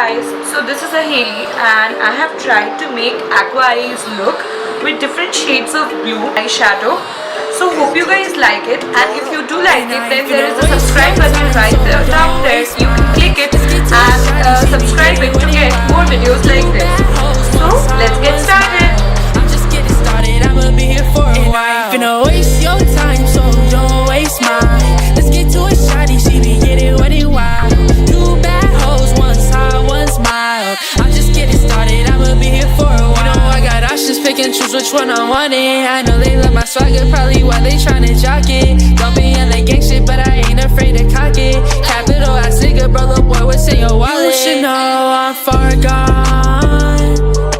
guys, so this is a Haley and I have tried to make Aqua eyes look with different shades of blue eyeshadow. So hope you guys like it, and if you do like it, then there is a subscribe button right there down there. You can click it and subscribe it to get more videos like this. So let's get started. I'm just getting started, I'ma be here for a while. Finna waste your time, so don't waste mine. Let's get to it, shawty, she be getting wet and wild. Two bad hoes, one's high, one's mild. I'm just getting started, I'ma be here for a while. You know I got options, pick and choose which one I want it. I know they love my swagger, probably why they tryna jock it. Don't be in the gang shit, but I ain't afraid to cock it. Capital ass nigga, bro, little boy, what's in your wallet? You should know I'm far gone,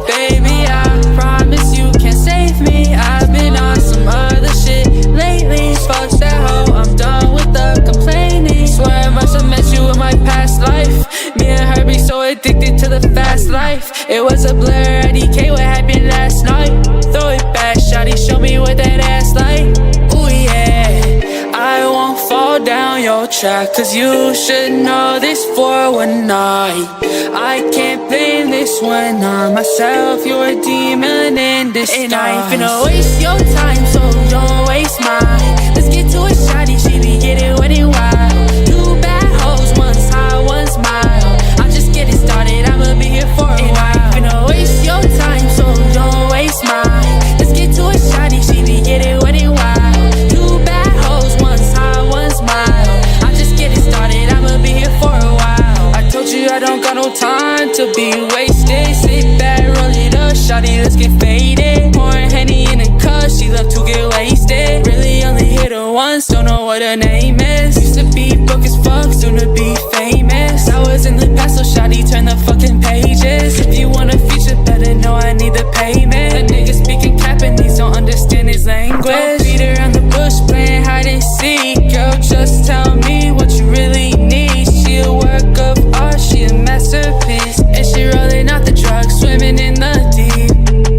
baby, I promise you can't save me. I've been on some other shit lately. Fuck that hoe, I'm done with the complaining. Swear I must have met you in my past life. Me and her be so addicted to the fast life. It was a blur, IDK, what happened last night? Throw it back, shawty, show me what that ass like. Ooh yeah, I won't fall down your track, cause you should know this for one night. I can't blame this one on myself, you're a demon in disguise. And I ain't finna waste your time, so don't waste mine. Let's get to it, shawty, she be getting wet and wild. Two bad hoes, one's high, one's mild. I'm just getting started, I'ma be here for a while. And I ain't finna waste your time, so don't waste mine. Let's get to it, shawty, she be getting wet and wild. Two bad hoes, one's high, one's mild. I'm just getting started, I'ma be here for a while. I told you I don't got no time to be wasted. Sit back, roll it up, shawty, let's get faded. Pouring Henny in a cup, she love to get wasted. Really only hit her once, don't know what her name is. Used to be broke as fuck, soon to be famous. I was in the past, so shawty, turn the fucking pages. If you want a feature, better know I need the payment. A nigga speaking Japanese, don't understand his language. Don't beat around the bush, playing hide and seek. Girl, just tell me what you really need. She a work of art, she a masterpiece. And she rolling out the drugs, swimming in the deep.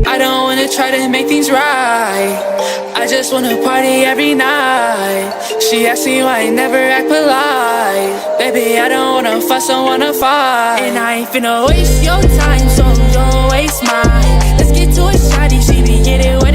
I don't wanna try to make things right, I just wanna party every night. She asked me why I never act polite. Baby, I don't wanna fuss, I wanna fight. And I ain't finna waste your time, so don't waste mine. Let's get to it, shawty, she be getting wet